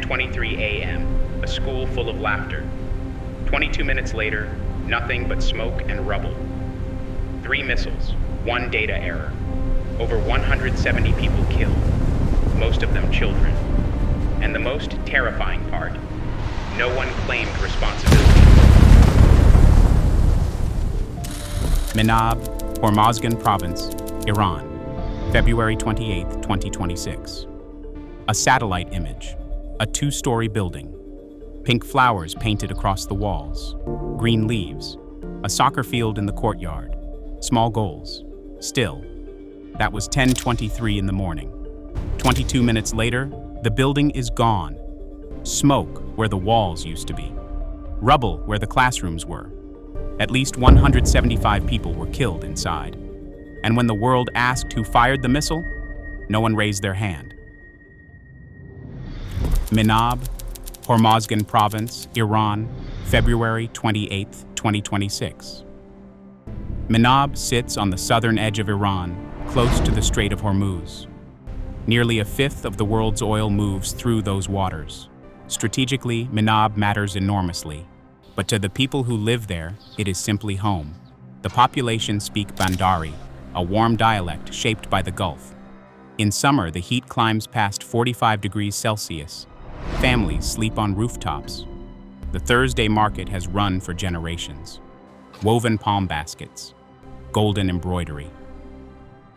10:23 a.m., a school full of laughter. 22 minutes later, nothing but smoke and rubble. 3 missiles, 1 data error. Over 170 people killed, most of them children. And the most terrifying part, no one claimed responsibility. Minab, Hormozgan Province, Iran, February 28, 2026. A satellite image, a 2-story building. Pink flowers painted across the walls, green leaves, a soccer field in the courtyard, small goals. Still, that was 10:23 in the morning. 22 minutes later, the building is gone. Smoke where the walls used to be. Rubble where the classrooms were. At least 175 people were killed inside. And when the world asked who fired the missile, no one raised their hand. Minab, Hormozgan Province, Iran, February 28, 2026. Minab sits on the southern edge of Iran, close to the Strait of Hormuz. Nearly a fifth of the world's oil moves through those waters. Strategically, Minab matters enormously, but to the people who live there, it is simply home. The population speak Bandari, a warm dialect shaped by the Gulf. In summer, the heat climbs past 45 degrees Celsius. Families sleep on rooftops. The Thursday market has run for generations. Woven palm baskets, golden embroidery.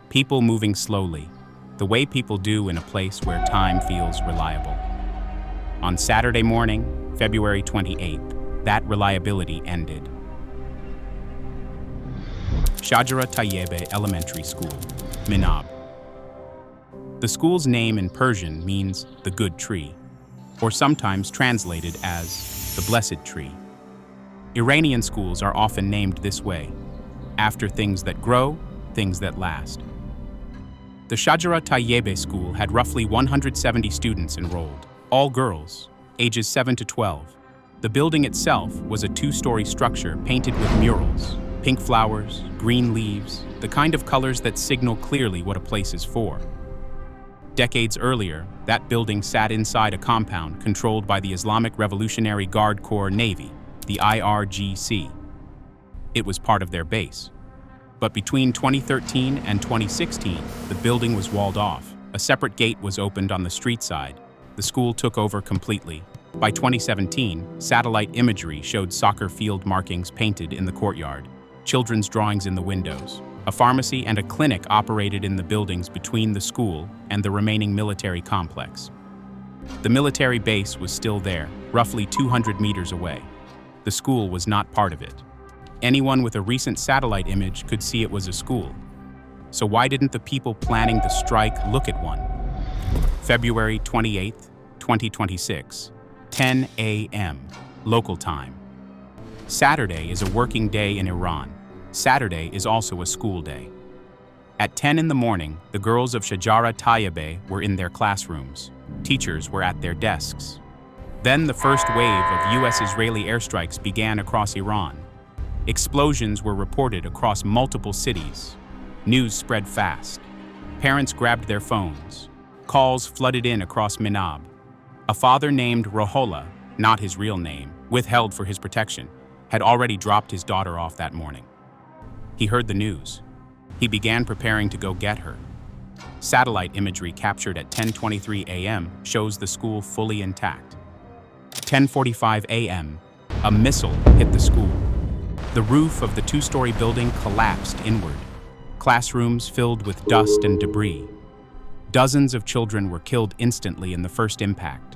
People moving slowly, the way people do in a place where time feels reliable. On Saturday morning, February 28th, that reliability ended. Shajara Tayyebe Elementary School, Minab. The school's name in Persian means the good tree, or sometimes translated as the blessed tree. Iranian schools are often named this way, after things that grow, things that last. The Shajara Tayyebe school had roughly 170 students enrolled, all girls, ages 7 to 12. The building itself was a 2-story structure painted with murals, pink flowers, green leaves, the kind of colors that signal clearly what a place is for. Decades earlier, that building sat inside a compound controlled by the Islamic Revolutionary Guard Corps Navy, the IRGC. It was part of their base. But between 2013 and 2016, the building was walled off. A separate gate was opened on the street side. The school took over completely. By 2017, satellite imagery showed soccer field markings painted in the courtyard, children's drawings in the windows. A pharmacy and a clinic operated in the buildings between the school and the remaining military complex. The military base was still there, roughly 200 meters away. The school was not part of it. Anyone with a recent satellite image could see it was a school. So why didn't the people planning the strike look at one? February 28, 2026, 10 a.m., local time. Saturday is a working day in Iran. Saturday is also a school day. At 10 in the morning, the girls of Shajara Tayyebe were in their classrooms. Teachers were at their desks. Then the first wave of US-Israeli airstrikes began across Iran. Explosions were reported across multiple cities. News spread fast. Parents grabbed their phones. Calls flooded in across Minab. A father named Rohola, not his real name, withheld for his protection, had already dropped his daughter off that morning. He heard the news. He began preparing to go get her. Satellite imagery captured at 10:23 a.m. shows the school fully intact. 10:45 a.m., a missile hit the school. The roof of the 2-story building collapsed inward. Classrooms filled with dust and debris. Dozens of children were killed instantly in the first impact.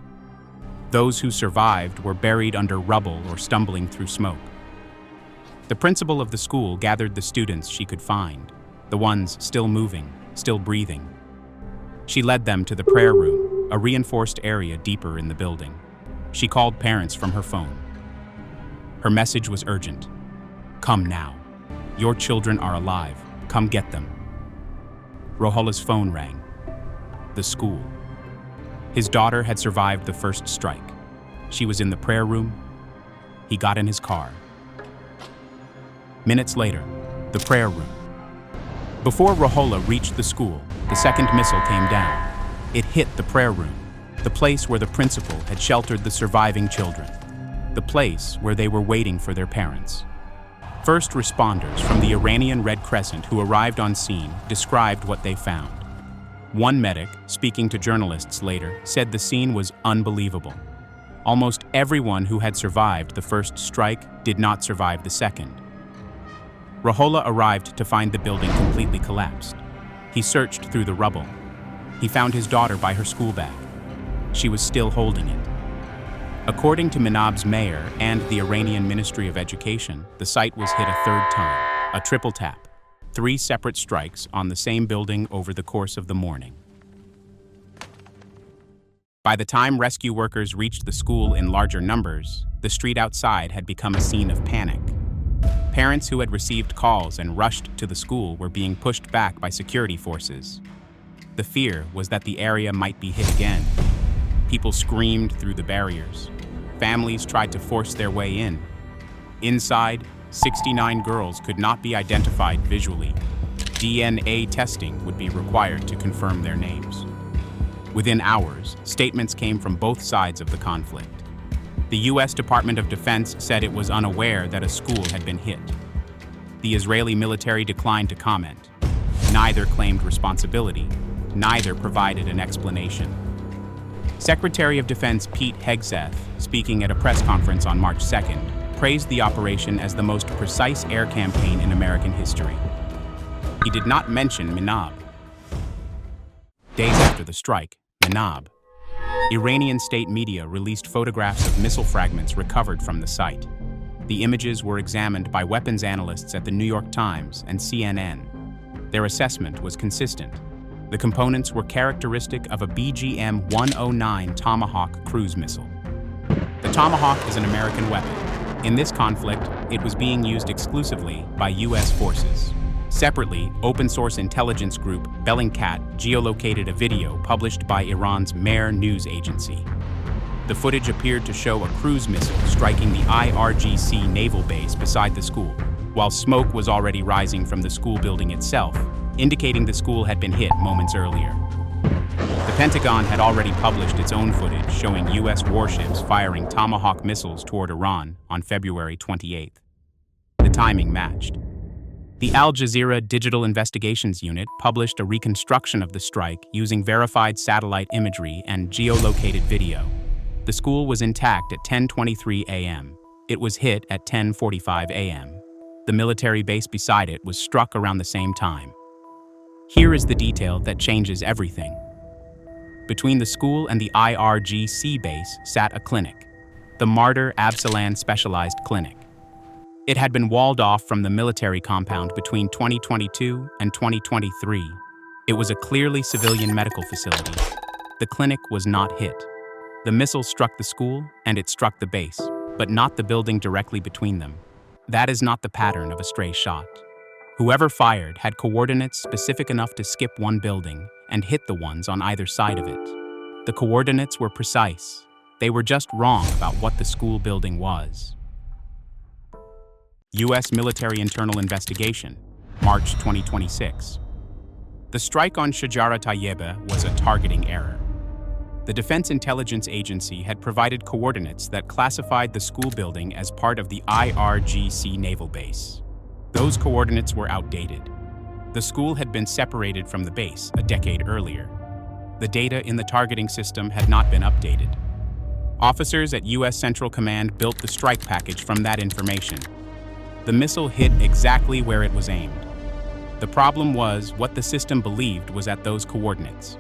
Those who survived were buried under rubble or stumbling through smoke. The principal of the school gathered the students she could find, the ones still moving, still breathing. She led them to the prayer room, a reinforced area deeper in the building. She called parents from her phone. Her message was urgent. Come now. Your children are alive. Come get them. Rohola's phone rang. The school. His daughter had survived the first strike. She was in the prayer room. He got in his car. Minutes later, the prayer room. Before Rohola reached the school, the second missile came down. It hit the prayer room. the place where the principal had sheltered the surviving children, the place where they were waiting for their parents. First responders from the Iranian Red Crescent who arrived on scene described what they found. One medic, speaking to journalists later, said the scene was unbelievable. Almost everyone who had survived the first strike did not survive the second. Rahola arrived to find the building completely collapsed. He searched through the rubble. He found his daughter by her school bag. She was still holding it. According to Minab's mayor and the Iranian Ministry of Education, the site was hit a third time, a triple tap, 3 separate strikes on the same building over the course of the morning. By the time rescue workers reached the school in larger numbers, the street outside had become a scene of panic. Parents who had received calls and rushed to the school were being pushed back by security forces. The fear was that the area might be hit again. People screamed through the barriers. Families tried to force their way in. Inside, 69 girls could not be identified visually. DNA testing would be required to confirm their names. Within hours, statements came from both sides of the conflict. The U.S. Department of Defense said it was unaware that a school had been hit. The Israeli military declined to comment. Neither claimed responsibility. Neither provided an explanation. Secretary of Defense Pete Hegseth, speaking at a press conference on March 2nd, praised the operation as the most precise air campaign in American history. He did not mention Minab. Days after the strike, Minab, Iranian state media released photographs of missile fragments recovered from the site. The images were examined by weapons analysts at the New York Times and CNN. Their assessment was consistent. The components were characteristic of a BGM-109 Tomahawk cruise missile. The Tomahawk is an American weapon. In this conflict, it was being used exclusively by U.S. forces. Separately, open-source intelligence group Bellingcat geolocated a video published by Iran's Mehr news agency. The footage appeared to show a cruise missile striking the IRGC naval base beside the school, while smoke was already rising from the school building itself, indicating the school had been hit moments earlier. The Pentagon had already published its own footage showing U.S. warships firing Tomahawk missiles toward Iran on February 28th. The timing matched. The Al Jazeera Digital Investigations Unit published a reconstruction of the strike using verified satellite imagery and geolocated video. The school was intact at 10:23 a.m. It was hit at 10:45 a.m. The military base beside it was struck around the same time. Here is the detail that changes everything. Between the school and the IRGC base sat a clinic, the Martyr Absalan Specialized Clinic. It had been walled off from the military compound between 2022 and 2023. It was a clearly civilian medical facility. The clinic was not hit. The missile struck the school and it struck the base, but not the building directly between them. That is not the pattern of a stray shot. Whoever fired had coordinates specific enough to skip one building and hit the ones on either side of it. The coordinates were precise. They were just wrong about what the school building was. U.S. Military Internal Investigation, March 2026. The strike on Shajara Tayyebe was a targeting error. The Defense Intelligence Agency had provided coordinates that classified the school building as part of the IRGC naval base. Those coordinates were outdated. The school had been separated from the base a decade earlier. The data in the targeting system had not been updated. Officers at U.S. Central Command built the strike package from that information. The missile hit exactly where it was aimed. The problem was what the system believed was at those coordinates.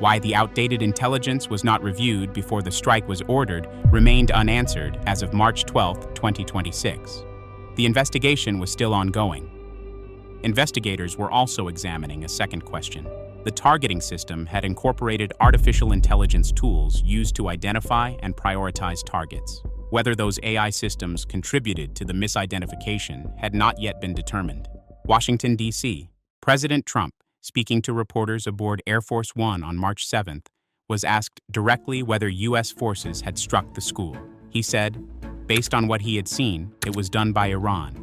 Why the outdated intelligence was not reviewed before the strike was ordered remained unanswered as of March 12, 2026. The investigation was still ongoing. Investigators were also examining a second question. The targeting system had incorporated artificial intelligence tools used to identify and prioritize targets. Whether those AI systems contributed to the misidentification had not yet been determined. Washington, D.C. President Trump, speaking to reporters aboard Air Force One on March 7th, was asked directly whether U.S. forces had struck the school. He said, based on what he had seen, it was done by Iran.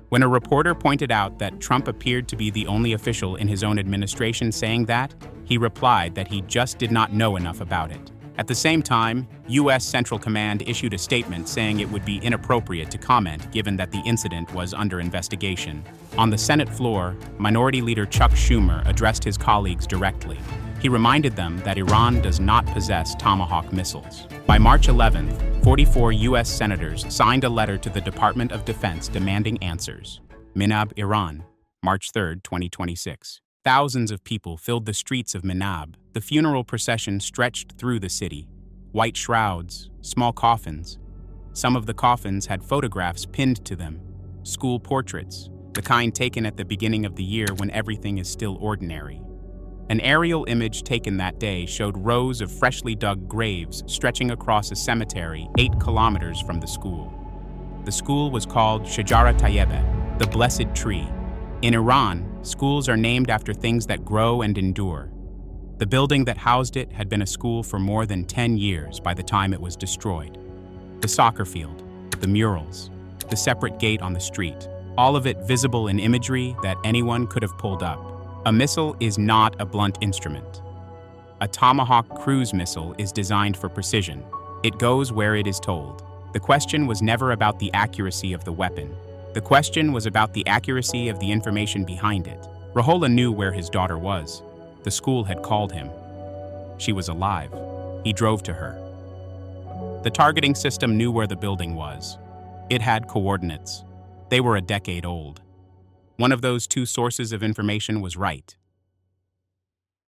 When a reporter pointed out that Trump appeared to be the only official in his own administration saying that, He replied that he just did not know enough about it. At the same time, U.S. Central Command issued a statement saying it would be inappropriate to comment given that the incident was under investigation. On the Senate floor, Minority Leader Chuck Schumer addressed his colleagues directly. He reminded them that Iran does not possess Tomahawk missiles. By March 11th, 44 U.S. senators signed a letter to the Department of Defense demanding answers. Minab, Iran, March 3, 2026. Thousands of people filled the streets of Minab. The funeral procession stretched through the city. White shrouds, small coffins. Some of the coffins had photographs pinned to them. School portraits, the kind taken at the beginning of the year when everything is still ordinary. An aerial image taken that day showed rows of freshly dug graves stretching across a cemetery 8 kilometers from the school. The school was called Shajara Tayyebe, the Blessed Tree. In Iran, schools are named after things that grow and endure. The building that housed it had been a school for more than 10 years by the time it was destroyed. The soccer field, the murals, the separate gate on the street, all of it visible in imagery that anyone could have pulled up. A missile is not a blunt instrument. A Tomahawk cruise missile is designed for precision. It goes where it is told. The question was never about the accuracy of the weapon. The question was about the accuracy of the information behind it. Rahola knew where his daughter was. The school had called him. She was alive. He drove to her. The targeting system knew where the building was. It had coordinates. They were a decade old. One of those 2 sources of information was right.